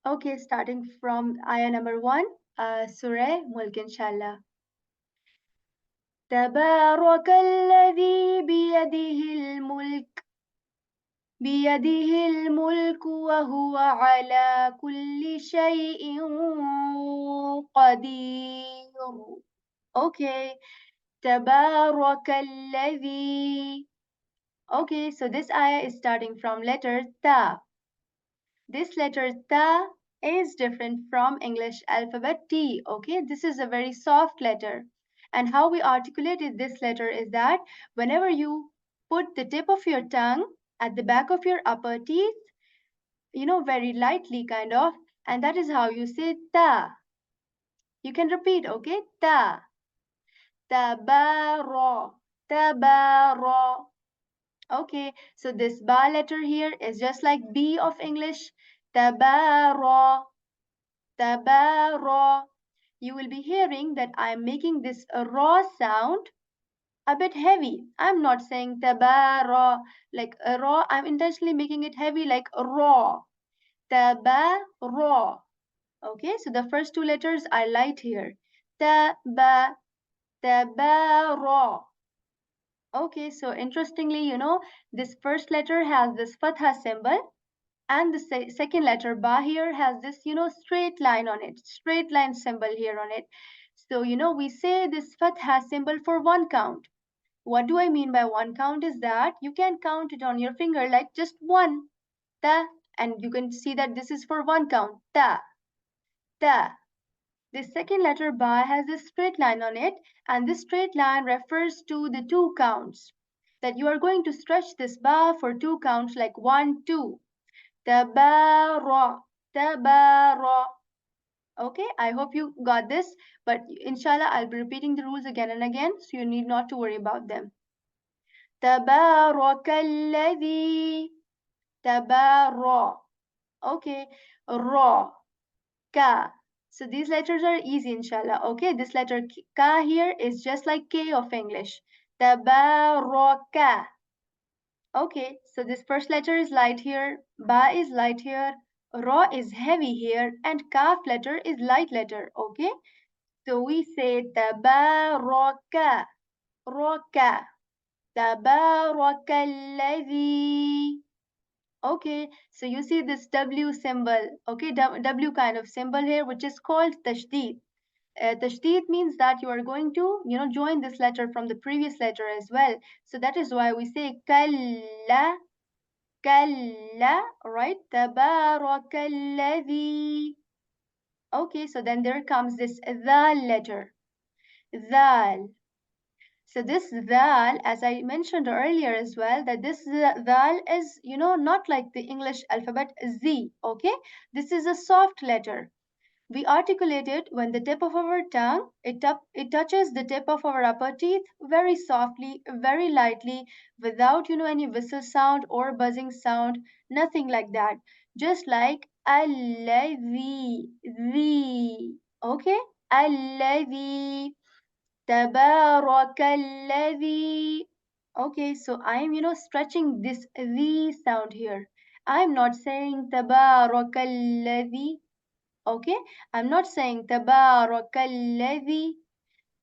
Okay, starting from ayah number 1, Surah Mulk, inshallah. تبارك الذي بيده الملك وهو على كل شيء قدير. Okay, تبارك الذي. Okay, so this ayah is starting from letter ta. This letter ta is different from English alphabet T. Okay, this is a very soft letter. And how we articulated this letter is that whenever you put the tip of your tongue at the back of your upper teeth, very lightly kind of, and that is how you say ta. You can repeat, okay? Ta. Tabaro. Tabaro. Okay, so this ba letter here is just like B of English. Tabaro. Tabaro. You will be hearing that I'm making this raw sound a bit heavy. I'm not saying tabaro like a raw. I'm intentionally making it heavy like raw. Tabaro. Okay, so the first two letters are light here. Taba, tabaro. Okay, so interestingly, this first letter has this fatha symbol, and the second letter ba here has this, straight line on it, straight line symbol here on it. So, we say this fatha symbol for one count. What do I mean by one count is that you can count it on your finger like just one, ta, and you can see that this is for one count, ta, ta. The second letter ba has a straight line on it, and this straight line refers to the two counts. That you are going to stretch this ba for two counts like 1, 2. Tabara, tabara. Okay, I hope you got this, but inshallah I'll be repeating the rules again and again, so you need not to worry about them. Tabarakalladhi, tabara. Okay, ra, ka. So these letters are easy, inshallah. Okay, this letter ka here is just like K of English. Tabaraka. Okay, so this first letter is light here, ba is light here, ra is heavy here, and kaf letter is light letter. Okay, so we say tabaraka, raka, tabarakalladhi. Okay, so you see this W symbol, okay, W kind of symbol here, which is called tashdid. Tashdid means that you are going to, join this letter from the previous letter as well. So that is why we say kalla, kalla, right? Tabarakalladhi. Okay, so then there comes this dhal letter, dhal. So this dhal, as I mentioned earlier as well, that this dhal is, not like the English alphabet Z, okay? This is a soft letter. We articulate it when the tip of our tongue, it touches the tip of our upper teeth very softly, very lightly, without, any whistle sound or buzzing sound, nothing like that. Just like allazi, the, okay? Allazi. Tabarakalladhi. Okay, so I'm, stretching this the sound here. I'm not saying tabarakalladhi. Okay, I'm not saying tabarakalladhi.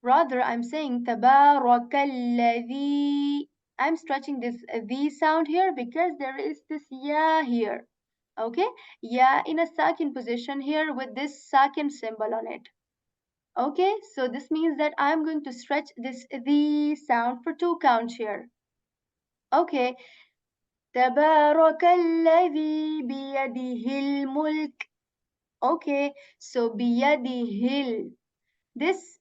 Rather, I'm saying tabarakalladhi. I'm stretching this the sound here because there is this ya here. Okay, ya in a sakin position here with this sakin symbol on it. Okay, so this means that I'm going to stretch this the sound for two counts here. Okay, تبارك الذي بيده الملك. Okay, so بيده. This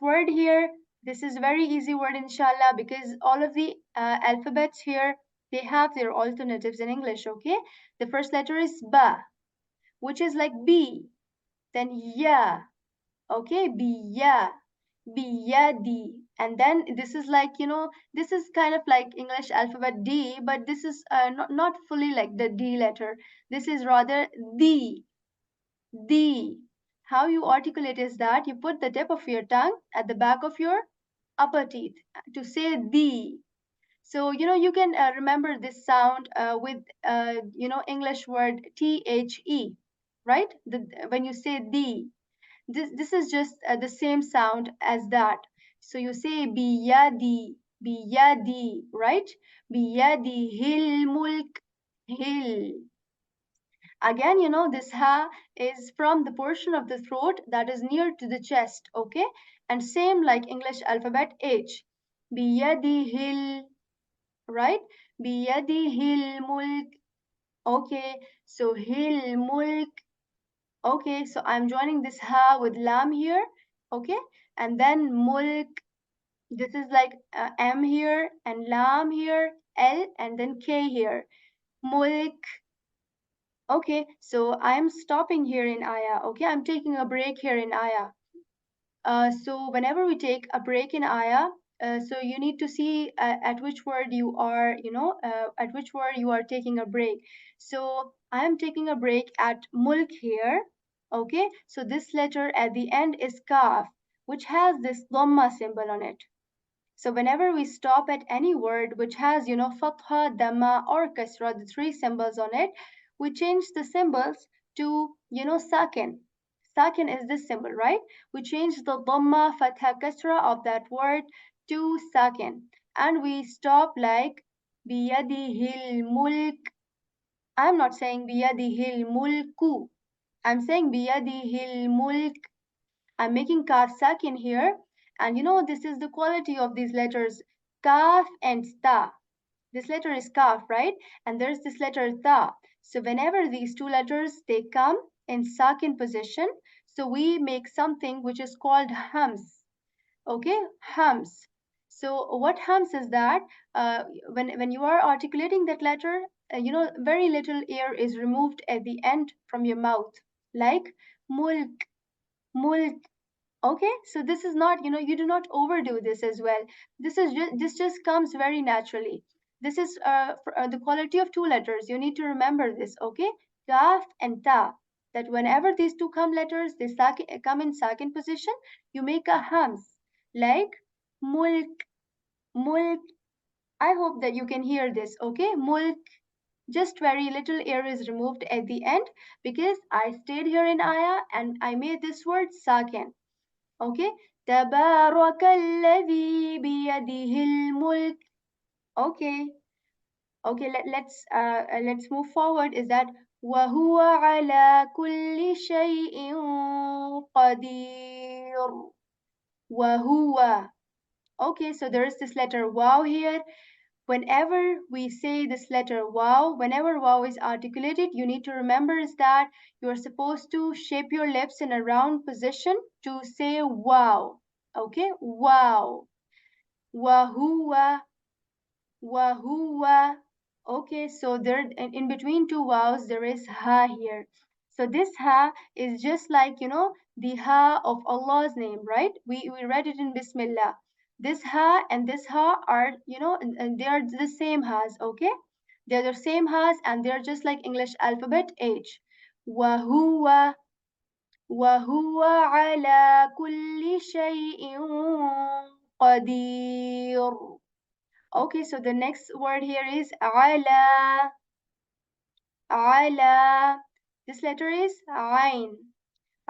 word here, this is very easy word inshallah because all of the alphabets here they have their alternatives in English. Okay, the first letter is ba, which is like B, then ya. Okay, biya, biyadi. And then this is like, this is kind of like English alphabet D, but this is not fully like the D letter. This is rather the. How you articulate is that you put the tip of your tongue at the back of your upper teeth to say the. So, you can remember this sound with, English word THE. right? When you say the, this is just the same sound as that. So you say biyadi, biyadi, right? Biyadi hil mulk, hil. Again, this ha is from the portion of the throat that is near to the chest, okay? And same like English alphabet H. Biyadihil, right? Biyadihil mulk. Okay, so hil mulk. Okay, so I'm joining this ha with lam here, okay? And then mulk. This is like M here and lam here, L and then K here. Mulk. Okay, so I'm stopping here in Ayah. Okay, I'm taking a break here in Ayah. So whenever we take a break in Ayah, so you need to see at which word you are, at which word you are taking a break. So I am taking a break at mulk here. Okay, so this letter at the end is kaf, which has this dhamma symbol on it. So whenever we stop at any word which has, fatha, dhamma, or kasra, the three symbols on it, we change the symbols to, sakin. Sakin is this symbol, right? We change the dhamma, fatha, kasra of that word to sakin. And we stop like biyadihil mulk. I'm not saying biyadihil mulku. I'm saying biyadihil mulk. I'm making kaf sakin here. And this is the quality of these letters, kaf and ta. This letter is kaf, right? And there's this letter ta. So whenever these two letters, they come in sakin position, so we make something which is called hams. Okay, hums. So what hums is that when you are articulating that letter, very little air is removed at the end from your mouth, like mulk, mulk. Okay, so this is not, you do not overdo this as well. This just comes very naturally. This is the quality of two letters. You need to remember this. Okay, kaf and ta. That whenever these two come letters, they come in second position. You make a hums like mulk, mulk. I hope that you can hear this. Okay, mulk. Just very little air is removed at the end because I stayed here in ayah and I made this word sakin. Okay, تبارك الذي بيده الملك. Okay, okay. Let's move forward. Is that وهو على كل شيء قدير. وهو. Okay, so there is this letter wow here. Whenever we say this letter wow, whenever wow is articulated, you need to remember is that you are supposed to shape your lips in a round position to say wow. Okay, wow. Wahua, wahua. Okay, so there in between two vowels there is ha here. So this ha is just like the ha of Allah's name, right? We read it in Bismillah. This ha and this ha are and they are the same has, okay? They're the same has and they're just like English alphabet H. Wahua, وهو على كل شيء قدير. Okay, so the next word here is على. على. This letter is عين.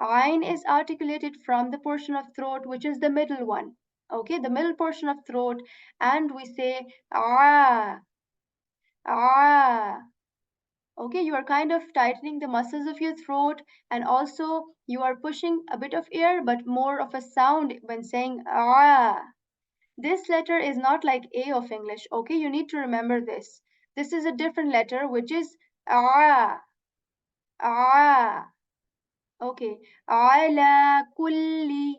Ain is articulated from the portion of throat which is the middle one. Okay, the middle portion of throat, and we say ah, ah. Okay, you are kind of tightening the muscles of your throat, and also you are pushing a bit of air, but more of a sound when saying ah. This letter is not like A of English. Okay, you need to remember this. This is a different letter which is ah, ah. Okay, ala kulli,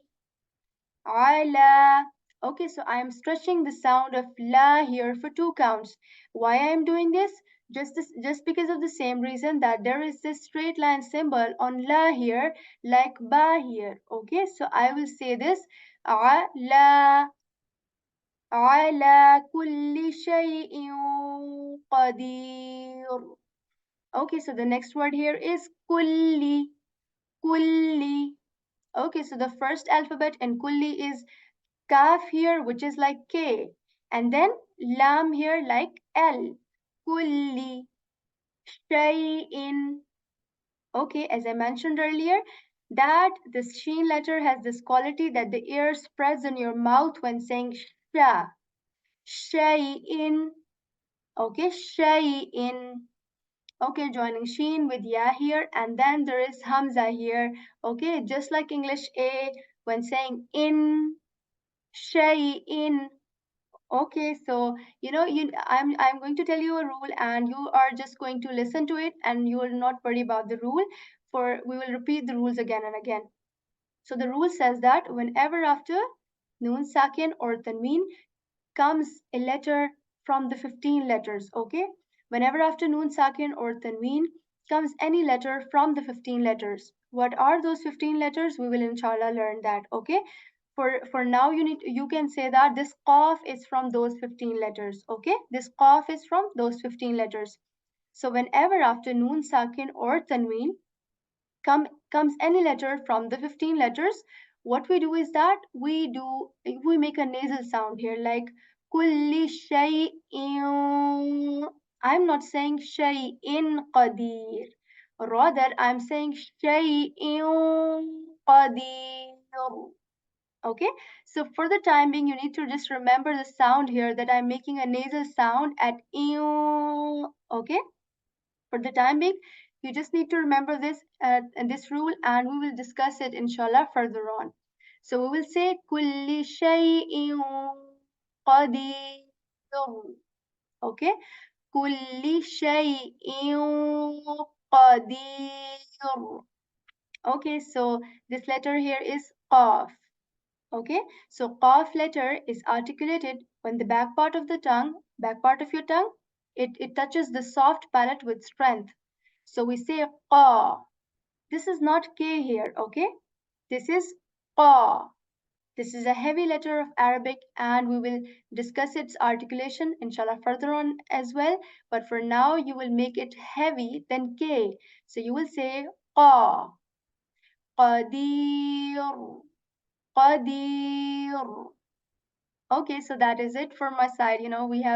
ala. Okay, so I am stretching the sound of la here for two counts. Why I am doing this? Just because of the same reason that there is this straight line symbol on la here, like ba here. Okay, so I will say this ala, ala kulli shay'in qadir. Okay, so the next word here is kulli, kulli. Okay, so the first alphabet in kulli is kaf here, which is like K, and then lam here like L. Kulli shay'in. Okay, as I mentioned earlier, that this sheen letter has this quality that the air spreads in your mouth when saying sha, in. Okay, in. Okay, joining sheen with ya here, and then there is hamza here. Okay, just like English a when saying in, in. Okay, so I'm going to tell you a rule, and you are just going to listen to it, and you will not worry about the rule. For we will repeat the rules again and again. So the rule says that whenever after noon sakin or tanween comes a letter from the 15 letters, okay? Whenever after noon sakin or tanween comes any letter from the 15 letters. What are those 15 letters? We will inshallah learn that, okay? For now you can say that this qaf is from those 15 letters, okay? This qaf is from those 15 letters. So whenever after noon sakin or tanween comes any letter from the 15 letters, what we do is that we make a nasal sound here like kulli shay'in. I'm not saying shay'in qadir. Rather, I'm saying shay'in qadir. Okay, so for the time being, you need to just remember the sound here that I'm making a nasal sound at ew. Okay, for the time being, you just need to remember this and this rule, and we will discuss it inshallah further on. So we will say kulli shay'in qadir. Okay, kulli shay'in qadir. Okay, so this letter here is qaf. Okay, so qaf letter is articulated when the back part of your tongue, it touches the soft palate with strength. So we say qa. This is not k here, okay? This is qa. This is a heavy letter of Arabic, and we will discuss its articulation inshallah further on as well. But for now, you will make it heavy than k. So you will say qa, qadir, qadir. Okay, so that is it for my side. We have